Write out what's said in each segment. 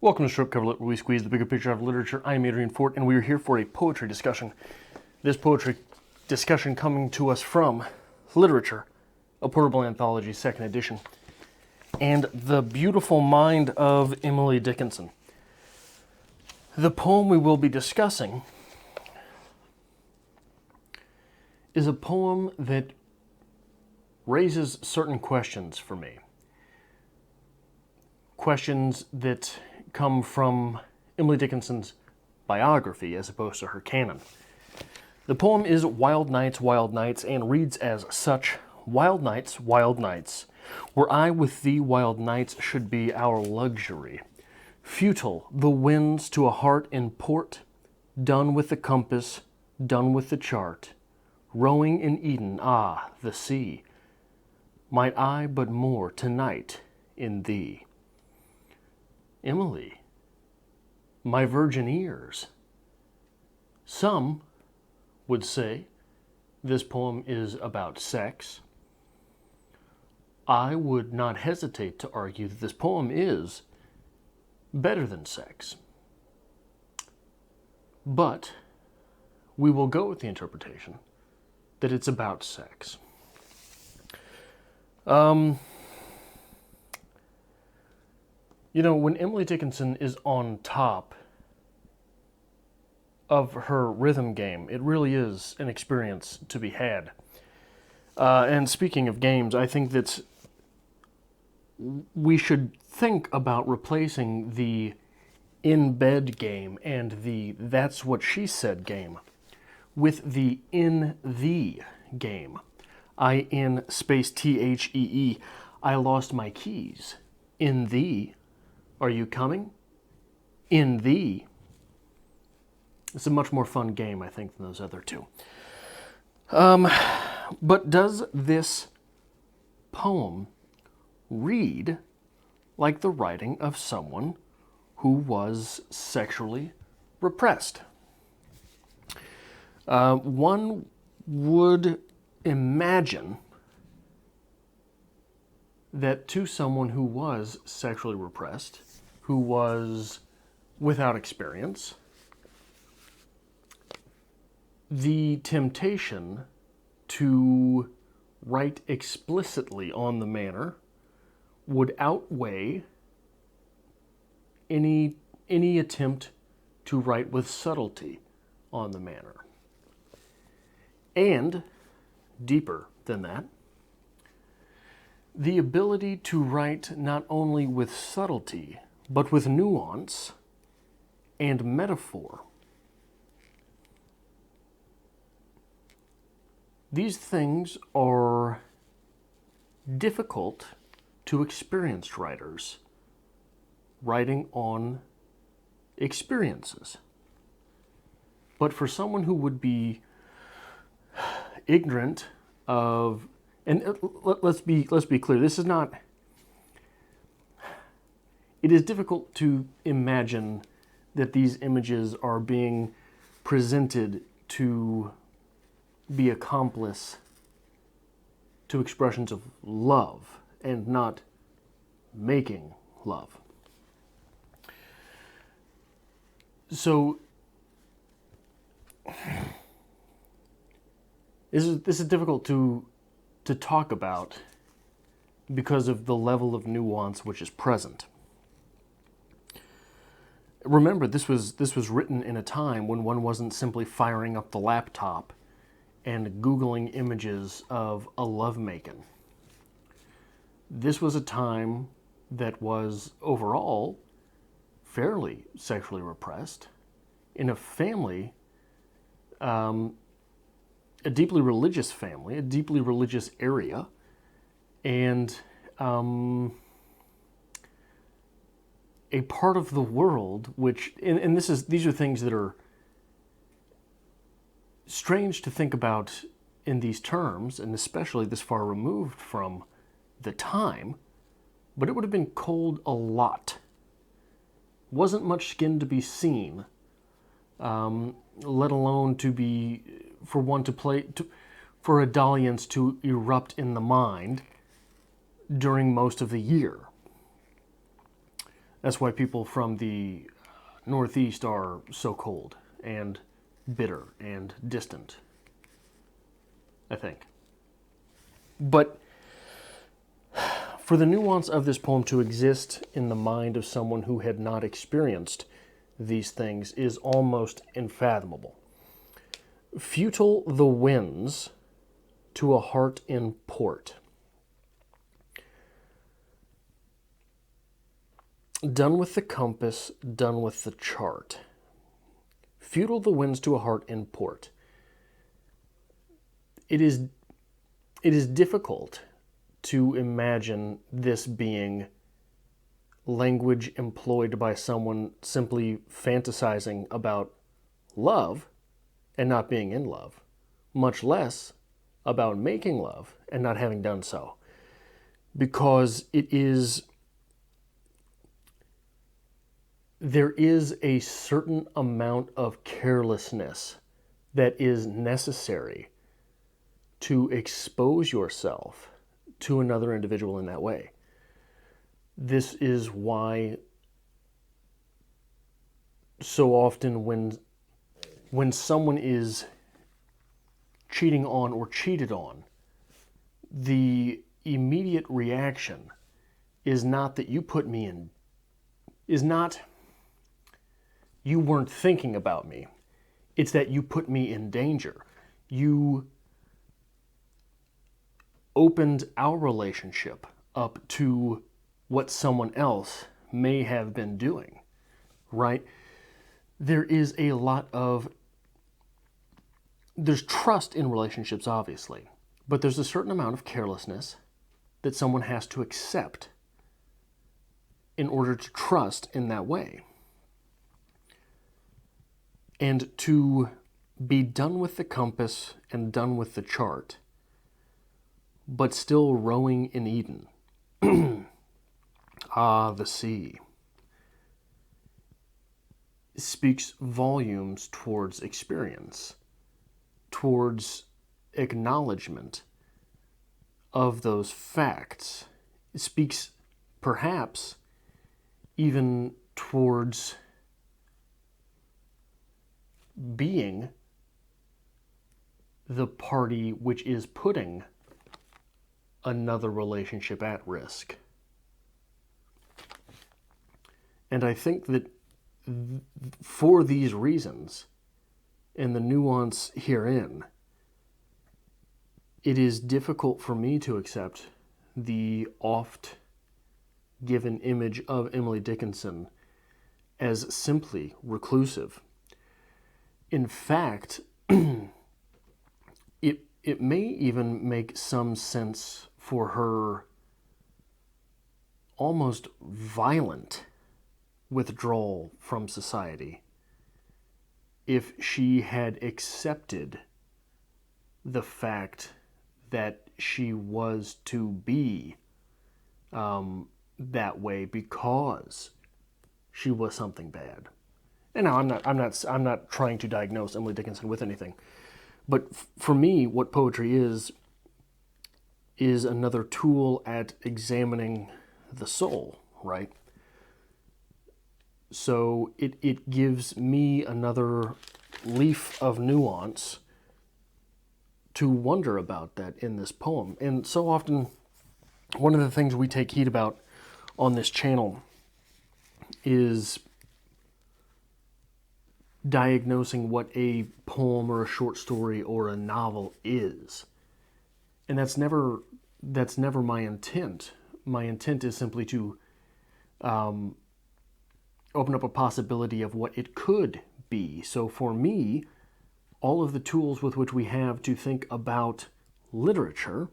Welcome to Strip Cover Lit, where we squeeze the bigger picture out of literature. I am Adrian Fort, and we are here for a poetry discussion. This poetry discussion coming to us from Literature, a Portable Anthology, 2nd edition, and The Beautiful Mind of Emily Dickinson. The poem we will be discussing is a poem that raises certain questions for me. Questions that come from Emily Dickinson's biography as opposed to her canon. The poem is Wild Nights, and reads as such: Wild nights, were I with thee, wild nights should be our luxury. Futile the winds to a heart in port, done with the compass, done with the chart, rowing in Eden, the sea. Might I but moor tonight in thee. Emily, my virgin ears. Some would say this poem is about sex. I would not hesitate to argue that this poem is better than sex. But we will go with the interpretation that it's about sex. You know, when Emily Dickinson is on top of her rhythm game, it really is an experience to be had. And speaking of games, I think that we should think about replacing the in-bed game and the that's what she said game with the in-thee game. I-N space T-H-E-E. I lost my keys. In thee. Are you coming? In thee. It's a much more fun game, I think, than those other two. But does this poem read like the writing of someone who was sexually repressed? One would imagine that to someone who was sexually repressed, who was without experience, the temptation to write explicitly on the manner would outweigh any attempt to write with subtlety on the manner. And, deeper than that, the ability to write not only with subtlety, but with nuance and metaphor. These things are difficult to experienced writers writing on experiences. But for someone who would be ignorant of, and let's be clear, this is not, it is difficult to imagine that these images are being presented to be accomplice to expressions of love and not making love. So this is difficult to talk about because of the level of nuance which is present. Remember, this was written in a time when one wasn't simply firing up the laptop and Googling images of a lovemaking. This was a time that was overall fairly sexually repressed in a family, a deeply religious family, a deeply religious area, and a part of the world which, and these are things that are strange to think about in these terms, and especially this far removed from the time, but it would have been cold a lot. Wasn't much skin to be seen, let alone for a dalliance to erupt in the mind during most of the year. That's why people from the Northeast are so cold and bitter and distant, I think. But for the nuance of this poem to exist in the mind of someone who had not experienced these things is almost unfathomable. Futile the winds to a heart in port. Done with the compass, done with the chart. Futile the winds to a heart in port. It is difficult to imagine this being language employed by someone simply fantasizing about love and not being in love, much less about making love and not having done so. Because there is a certain amount of carelessness that is necessary to expose yourself to another individual in that way. This is why so often when someone is cheating on or cheated on, the immediate reaction is not that you put me in, is not you weren't thinking about me. It's that you put me in danger. You opened our relationship up to what someone else may have been doing, right? There is a lot of, there's trust in relationships, obviously, but there's a certain amount of carelessness that someone has to accept in order to trust in that way. And to be done with the compass and done with the chart, but still rowing in Eden. Ah, the sea. Speaks volumes towards experience, towards acknowledgement of those facts. It speaks perhaps even towards being the party which is putting another relationship at risk. And I think that for these reasons, and the nuance herein, it is difficult for me to accept the oft given image of Emily Dickinson as simply reclusive. In fact, it may even make some sense for her almost violent withdrawal from society if she had accepted the fact that she was to be that way because she was something bad. And now I'm not trying to diagnose Emily Dickinson with anything, but for me, what poetry is another tool at examining the soul, right? So it gives me another leaf of nuance to wonder about that in this poem. And so often, one of the things we take heed about on this channel is diagnosing what a poem or a short story or a novel is. And that's never my intent. My intent is simply to open up a possibility of what it could be. So for me, all of the tools with which we have to think about literature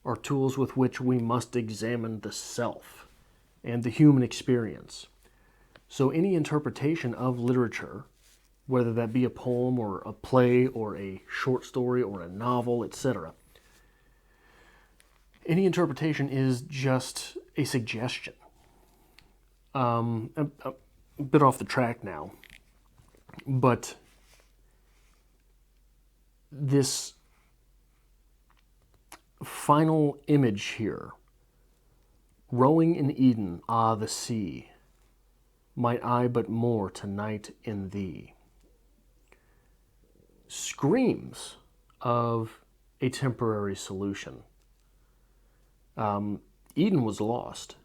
are tools with which we must examine the self and the human experience. So any interpretation of literature, whether that be a poem or a play or a short story or a novel, etc., any interpretation is just a suggestion. A bit off the track now, but this final image here, rowing in Eden, ah, the sea, Might I but more tonight in thee, screams of a temporary solution. Eden was lost.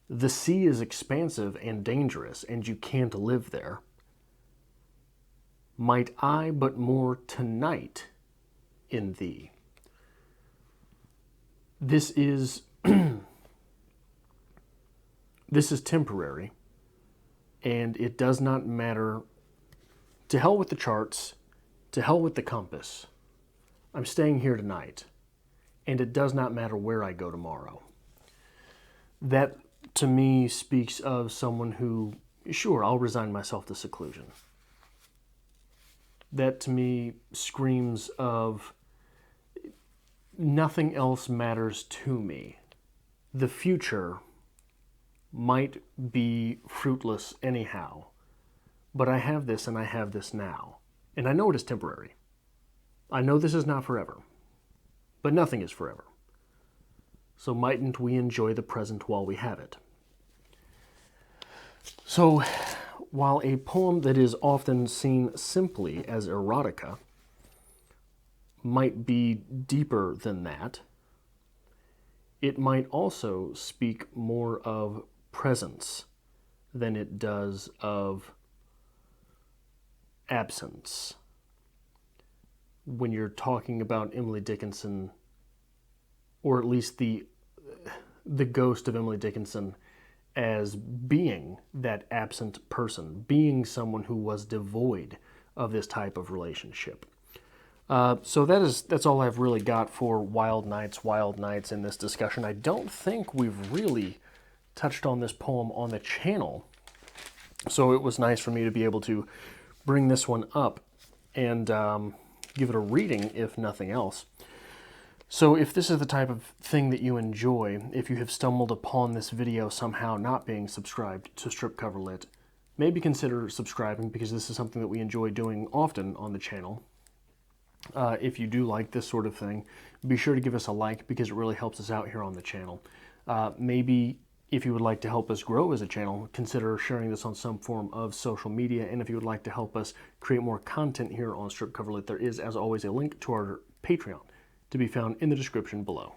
The sea is expansive and dangerous, and you can't live there. Might I but more tonight in thee. This is this is temporary, and it does not matter. To hell with the charts, to hell with the compass. I'm staying here tonight, and it does not matter where I go tomorrow. That, to me, speaks of someone who, sure, I'll resign myself to seclusion. That, to me, screams of nothing else matters to me. The future might be fruitless anyhow, but I have this and I have this now. And I know it is temporary. I know this is not forever, but nothing is forever. So mightn't we enjoy the present while we have it? So, while a poem that is often seen simply as erotica might be deeper than that, it might also speak more of presence than it does of absence. When you're talking about Emily Dickinson, or at least the ghost of Emily Dickinson, as being that absent person, being someone who was devoid of this type of relationship. So that's all I've really got for Wild Nights in this discussion. I don't think we've really touched on this poem on the channel, so it was nice for me to be able to bring this one up and give it a reading, if nothing else. So if this is the type of thing that you enjoy, if you have stumbled upon this video somehow not being subscribed to Strip Cover Lit, maybe consider subscribing, because this is something that we enjoy doing often on the channel. If you do like this sort of thing, be sure to give us a like, because it really helps us out here on the channel. Maybe if you would like to help us grow as a channel, consider sharing this on some form of social media. And if you would like to help us create more content here on Strip Cover Lit, there is, as always, a link to our Patreon to be found in the description below.